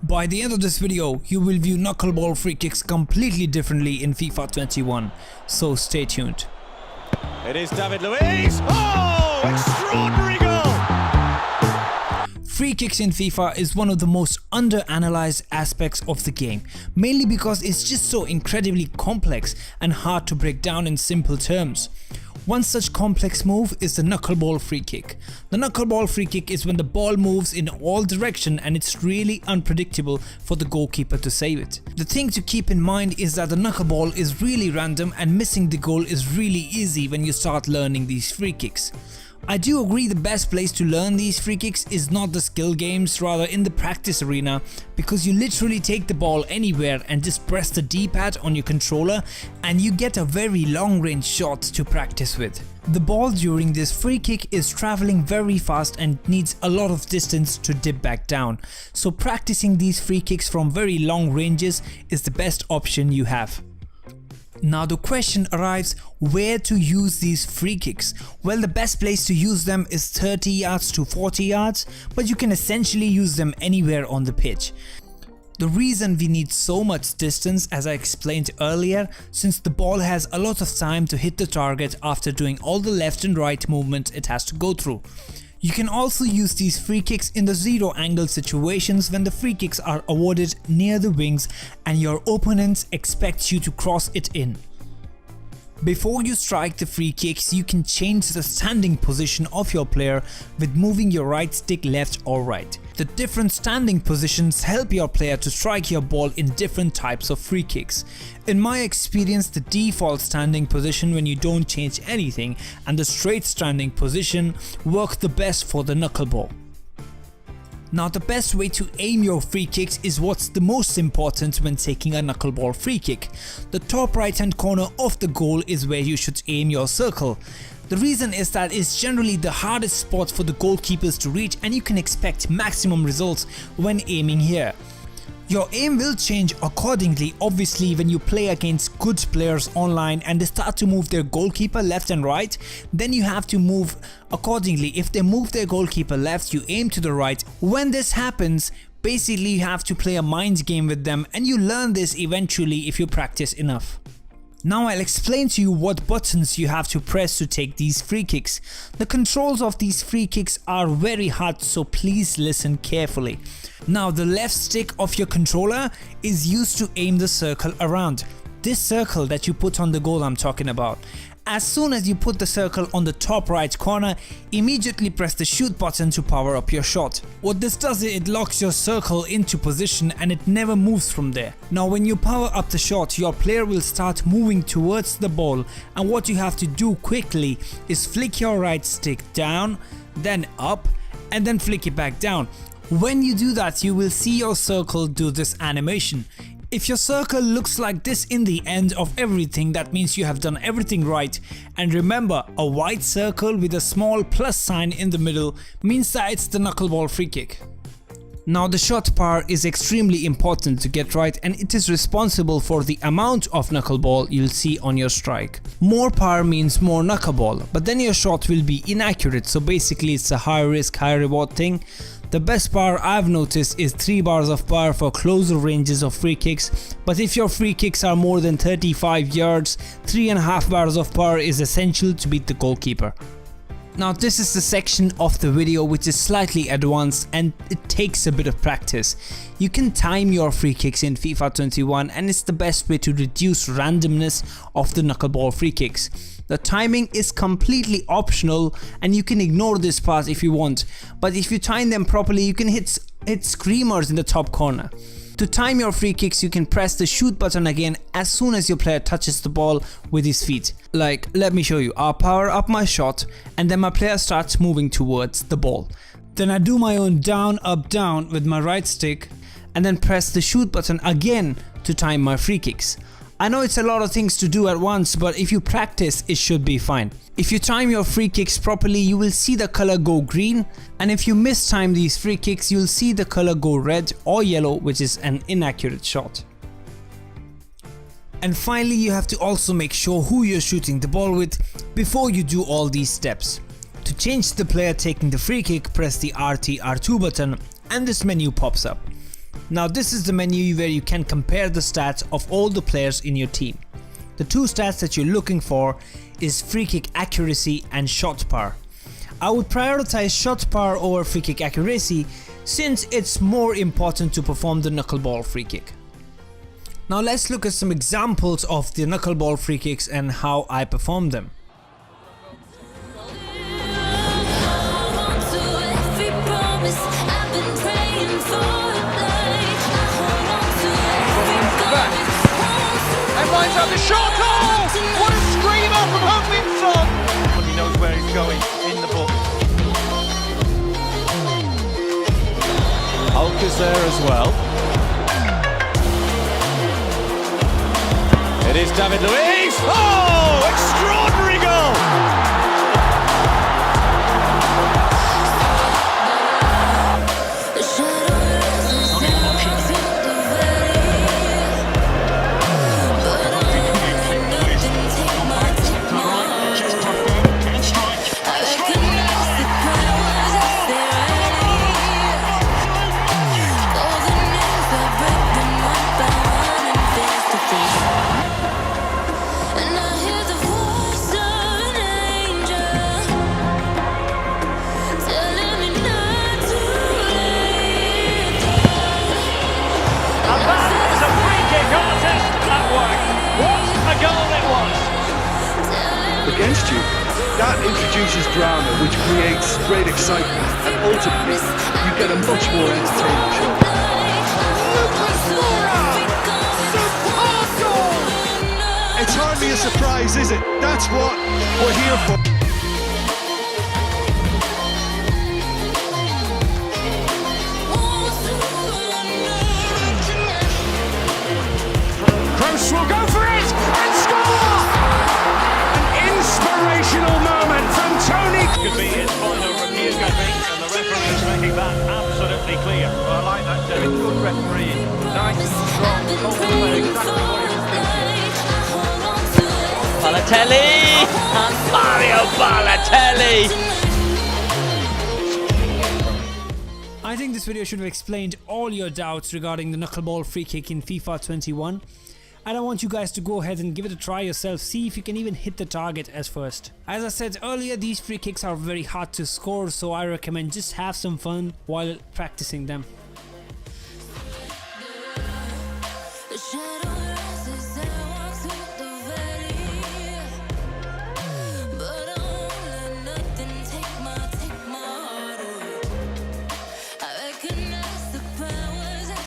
By the end of this video, you will view knuckleball free kicks completely differently in FIFA 21, so stay tuned. It is David Luiz. Oh, extraordinary goal! Free kicks in FIFA is one of the most under-analyzed aspects of the game, mainly because it's just so incredibly complex and hard to break down in simple terms. One such complex move is the knuckleball free kick. The knuckleball free kick is when the ball moves in all directions and it's really unpredictable for the goalkeeper to save it. The thing to keep in mind is that the knuckleball is really random and missing the goal is really easy when you start learning these free kicks. I do agree the best place to learn these free kicks is not the skill games, rather in the practice arena, because you literally take the ball anywhere and just press the D-pad on your controller and you get a very long range shot to practice with. The ball during this free kick is traveling very fast and needs a lot of distance to dip back down, so practicing these free kicks from very long ranges is the best option you have. Now the question arrives, where to use these free kicks? Well, the best place to use them is 30 yards to 40 yards, but you can essentially use them anywhere on the pitch. The reason we need so much distance, as I explained earlier, since the ball has a lot of time to hit the target after doing all the left and right movements it has to go through. You can also use these free kicks in the zero angle situations when the free kicks are awarded near the wings and your opponents expect you to cross it in. Before you strike the free kicks, you can change the standing position of your player with moving your right stick left or right. The different standing positions help your player to strike your ball in different types of free kicks. In my experience, the default standing position when you don't change anything and the straight standing position work the best for the knuckleball. Now the best way to aim your free kicks is what's the most important when taking a knuckleball free kick. The top right hand corner of the goal is where you should aim your circle. The reason is that it's generally the hardest spot for the goalkeepers to reach and you can expect maximum results when aiming here. Your aim will change accordingly obviously when you play against good players online and they start to move their goalkeeper left and right, then you have to move accordingly. If they move their goalkeeper left, you aim to the right. When this happens, basically you have to play a mind game with them and you learn this eventually if you practice enough. Now I'll explain to you what buttons you have to press to take these free kicks. The controls of these free kicks are very hard, so please listen carefully. Now the left stick of your controller is used to aim the circle around. This circle that you put on the goal I'm talking about. As soon as you put the circle on the top right corner, immediately press the shoot button to power up your shot. What this does is it locks your circle into position and it never moves from there. Now when you power up the shot, your player will start moving towards the ball, and what you have to do quickly is flick your right stick down, then up, and then flick it back down. When you do that, you will see your circle do this animation. If your circle looks like this in the end of everything, that means you have done everything right. And remember, a white circle with a small plus sign in the middle means that it's the knuckleball free kick. Now the shot power is extremely important to get right and it is responsible for the amount of knuckleball you'll see on your strike. More power means more knuckleball, but then your shot will be inaccurate, so basically it's a high risk high reward thing. The best power I've noticed is 3 bars of power for closer ranges of free kicks, but if your free kicks are more than 35 yards, 3.5 bars of power is essential to beat the goalkeeper. Now this is the section of the video which is slightly advanced and it takes a bit of practice. You can time your free kicks in FIFA 21 and it's the best way to reduce randomness of the knuckleball free kicks. The timing is completely optional and you can ignore this part if you want, but if you time them properly you can hit screamers in the top corner. To time your free kicks, you can press the shoot button again as soon as your player touches the ball with his feet. Like, let me show you. I'll power up my shot and then my player starts moving towards the ball. Then I do my own down up down with my right stick and then press the shoot button again to time my free kicks. I know it's a lot of things to do at once, but if you practice it should be fine. If you time your free kicks properly, you will see the color go green, and if you mistime these free kicks, you'll see the color go red or yellow, which is an inaccurate shot. And finally, you have to also make sure who you're shooting the ball with before you do all these steps. To change the player taking the free kick, press the RT R2 button and this menu pops up. Now this is the menu where you can compare the stats of all the players in your team. The two stats that you're looking for is free kick accuracy and shot power. I would prioritize shot power over free kick accuracy since it's more important to perform the knuckleball free kick. Now let's look at some examples of the knuckleball free kicks and how I perform them. And lines up the shot. Oh! What a screamer from Ho Min-son! He knows where he's going in the book. Hulk is there as well. It is David Luiz. Oh! Extraordinary goal! Against you, that introduces drama, which creates great excitement, and ultimately you get a much more entertaining show. It's hardly a surprise, is it? That's what we're here for. Kroos will go for it and score! Inspirational moment from Tony. Could be his final review, and the referee is making that absolutely clear. Well, I like that, David. Good referee. Nice and strong. Exactly what he was thinking. Balotelli and Mario Balotelli. I think this video should have explained all your doubts regarding the knuckleball free kick in FIFA 21. And I want you guys to go ahead and give it a try yourself, see if you can even hit the target as first. As I said earlier, these free kicks are very hard to score, so I recommend just have some fun while practicing them.